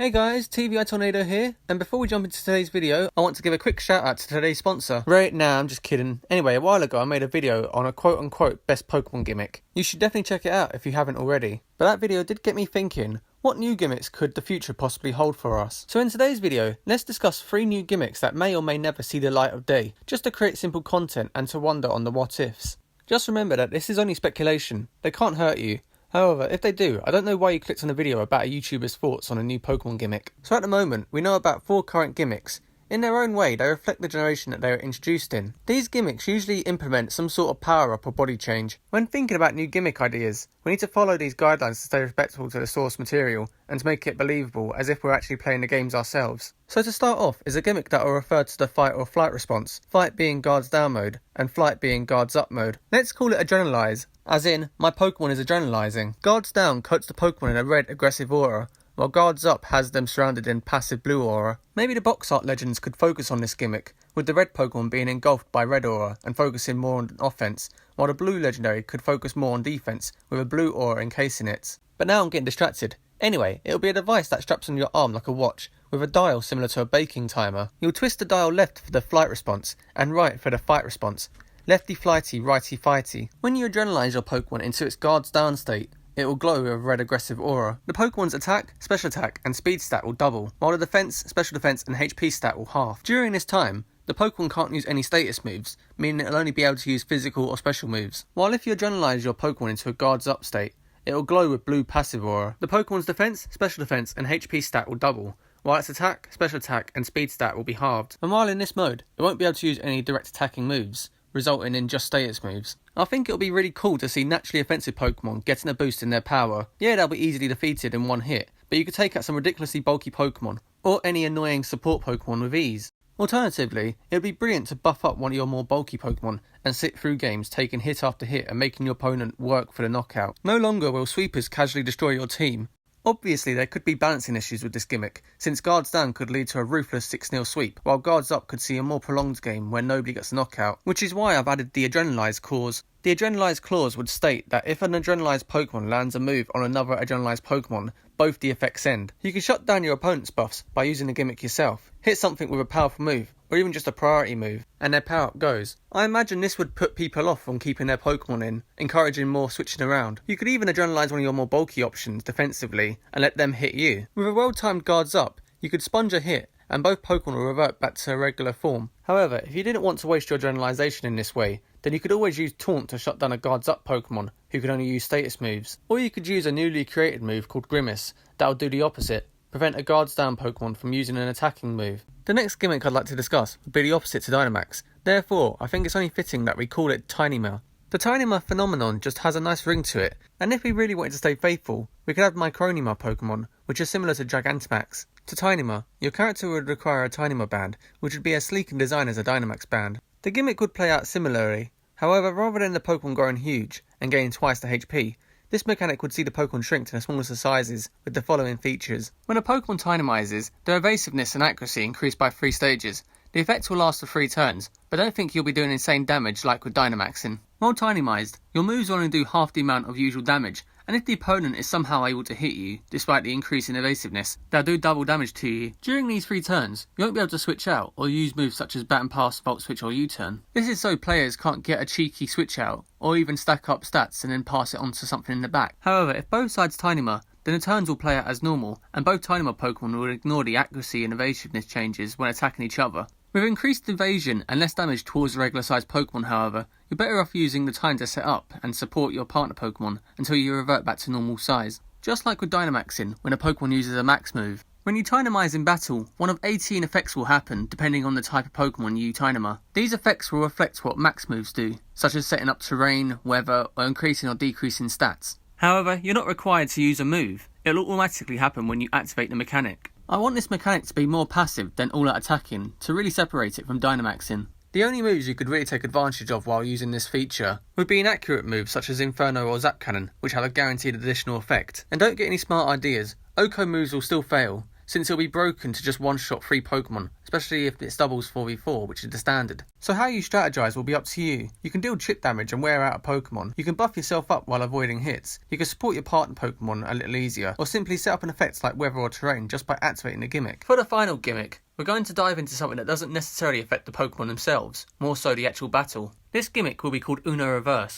Hey guys, TVI Tornado here, and before we jump into today's video, I want to give a quick shout out to today's sponsor. Right now, I'm just kidding. Anyway, a while ago I made a video on a quote unquote best Pokémon gimmick. You should definitely check it out if you haven't already. But that video did get me thinking, what new gimmicks could the future possibly hold for us? So in today's video, let's discuss 3 new gimmicks that may or may never see the light of day, just to create simple content and to wonder on the what ifs. Just remember that this is only speculation, they can't hurt you. However, if they do, I don't know why you clicked on a video about a YouTuber's thoughts on a new Pokemon gimmick. So at the moment, we know about 4 current gimmicks. In their own way, they reflect the generation that they are introduced in. These gimmicks usually implement some sort of power-up or body change. When thinking about new gimmick ideas, we need to follow these guidelines to stay respectful to the source material and to make it believable as if we're actually playing the games ourselves. So to start off is a gimmick that will refer to the fight or flight response, fight being guards down mode and flight being guards up mode. Let's call it adrenalize, as in, my Pokemon is adrenalizing. Guards down coats the Pokemon in a red aggressive aura, while Guards Up has them surrounded in passive blue aura. Maybe the box art legends could focus on this gimmick, with the red Pokemon being engulfed by red aura and focusing more on offense, while the blue legendary could focus more on defense, with a blue aura encasing it. But now I'm getting distracted. Anyway, it'll be a device that straps on your arm like a watch, with a dial similar to a baking timer. You'll twist the dial left for the flight response, and right for the fight response. Lefty flighty, righty fighty. When you adrenalize your Pokemon into its Guards Down state, it will glow with a red aggressive aura. The Pokemon's attack, special attack and speed stat will double, while the defense, special defense and HP stat will halve. During this time, the Pokemon can't use any status moves, meaning it'll only be able to use physical or special moves. While if you adrenalize your Pokemon into a Guards Up state, it will glow with blue passive aura. The Pokemon's defense, special defense and HP stat will double, while its attack, special attack and speed stat will be halved. And while in this mode, it won't be able to use any direct attacking moves, resulting in just status moves. I think it'll be really cool to see naturally offensive Pokemon getting a boost in their power. Yeah, they'll be easily defeated in one hit, but you could take out some ridiculously bulky Pokemon, or any annoying support Pokemon with ease. Alternatively, it would be brilliant to buff up one of your more bulky Pokemon and sit through games taking hit after hit and making your opponent work for the knockout. No longer will sweepers casually destroy your team. Obviously, there could be balancing issues with this gimmick, since Guards Down could lead to a ruthless 6-0 sweep, while Guards Up could see a more prolonged game where nobody gets a knockout, which is why I've added the Adrenalize clause. The Adrenalize clause would state that if an Adrenalized Pokemon lands a move on another Adrenalized Pokemon, both the effects end. You can shut down your opponent's buffs by using the gimmick yourself, hit something with a powerful move, or even just a priority move, and their power up goes. I imagine this would put people off on keeping their Pokemon in, encouraging more switching around. You could even adrenalize one of your more bulky options defensively, and let them hit you. With a well-timed Guards Up, you could sponge a hit, and both Pokemon will revert back to regular form. However, if you didn't want to waste your adrenalization in this way, then you could always use Taunt to shut down a Guards Up Pokemon, who could only use status moves. Or you could use a newly created move called Grimace, that will do the opposite, prevent a Guards Down Pokemon from using an attacking move. The next gimmick I'd like to discuss would be the opposite to Dynamax. Therefore, I think it's only fitting that we call it Tynema. The Tynema phenomenon just has a nice ring to it, and if we really wanted to stay faithful, we could have Micronema Pokemon, which is similar to Gigantamax. To Tynema, your character would require a Tynema band, which would be as sleek in design as a Dynamax band. The gimmick would play out similarly. However, rather than the Pokemon growing huge and gaining twice the HP, this mechanic would see the Pokemon shrink to the smallest of sizes with the following features. When a Pokemon Tynemizes, their evasiveness and accuracy increase by 3 stages. The effect will last for 3 turns, but don't think you'll be doing insane damage like with Dynamaxing. While Tynemized, your moves will only do half the amount of usual damage, and if the opponent is somehow able to hit you, despite the increase in evasiveness, they'll do double damage to you. During these 3 turns, you won't be able to switch out, or use moves such as Bat and Pass, Volt Switch or U-Turn. This is so players can't get a cheeky switch out, or even stack up stats and then pass it on to something in the back. However, if both sides Tynema, then the turns will play out as normal, and both Tynema Pokemon will ignore the accuracy and evasiveness changes when attacking each other. With increased evasion and less damage towards the regular sized Pokemon, however, you're better off using the time to set up and support your partner Pokemon until you revert back to normal size. Just like with Dynamaxing, when a Pokemon uses a max move. When you Tynemize in battle, one of 18 effects will happen depending on the type of Pokemon you Tynema. These effects will reflect what max moves do, such as setting up terrain, weather, or increasing or decreasing stats. However, you're not required to use a move. It'll automatically happen when you activate the mechanic. I want this mechanic to be more passive than all-out attacking, to really separate it from Dynamaxing. The only moves you could really take advantage of while using this feature would be inaccurate moves such as Inferno or Zap Cannon, which have a guaranteed additional effect. And don't get any smart ideas, OHKO moves will still fail, since it'll be broken to just one-shot 3 Pokemon, especially if it's doubles 4v4, which is the standard. So how you strategize will be up to you. You can deal chip damage and wear out a Pokemon. You can buff yourself up while avoiding hits. You can support your partner Pokemon a little easier, or simply set up an effect like weather or terrain just by activating a gimmick. For the final gimmick, we're going to dive into something that doesn't necessarily affect the Pokemon themselves, more so the actual battle. This gimmick will be called Uno Reverse.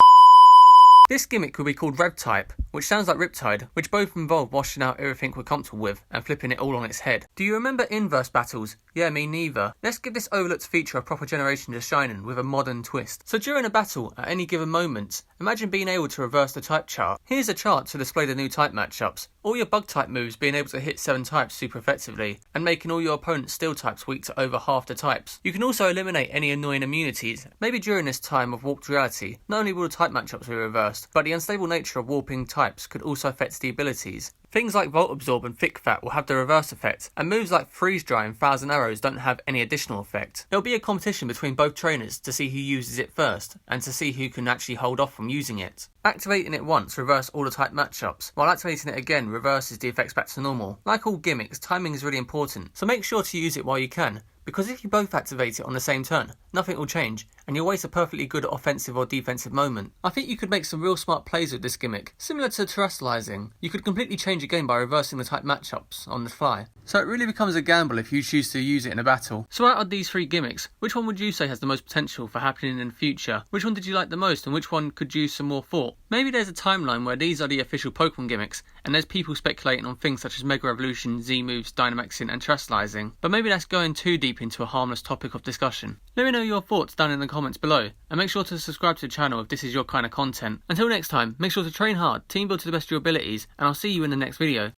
This gimmick will be called Rev Type, which sounds like Riptide, which both involve washing out everything we're comfortable with and flipping it all on its head. Do you remember inverse battles? Yeah, me neither. Let's give this overlooked feature a proper generation to shine in with a modern twist. So during a battle, at any given moment, imagine being able to reverse the type chart. Here's a chart to display the new type matchups. All your bug type moves being able to hit 7 types super effectively, and making all your opponent's steel types weak to over half the types. You can also eliminate any annoying immunities. Maybe during this time of warped reality, not only will the type matchups be reversed, but the unstable nature of warping types could also affect the abilities. Things like Volt Absorb and Thick Fat will have the reverse effect, and moves like Freeze Dry and Thousand Arrows don't have any additional effect. It'll be a competition between both trainers to see who uses it first, and to see who can actually hold off from using it. Activating it once reverse all the type matchups, while activating it again reverses the effects back to normal. Like all gimmicks, timing is really important, so make sure to use it while you can, because if you both activate it on the same turn, nothing will change, and you'll waste a perfectly good offensive or defensive moment. I think you could make some real smart plays with this gimmick. Similar to terrestrializing, you could completely change a game by reversing the type matchups on the fly. So it really becomes a gamble if you choose to use it in a battle. So out of these 3 gimmicks, which one would you say has the most potential for happening in the future? Which one did you like the most, and which one could use some more thought? Maybe there's a timeline where these are the official Pokemon gimmicks, and there's people speculating on things such as Mega Evolution, Z-moves, Dynamaxing and terrestrializing. But maybe that's going too deep into a harmless topic of discussion. Let me know your thoughts down in the comments below, and make sure to subscribe to the channel if this is your kind of content. Until next time, make sure to train hard, team build to the best of your abilities, and I'll see you in the next video.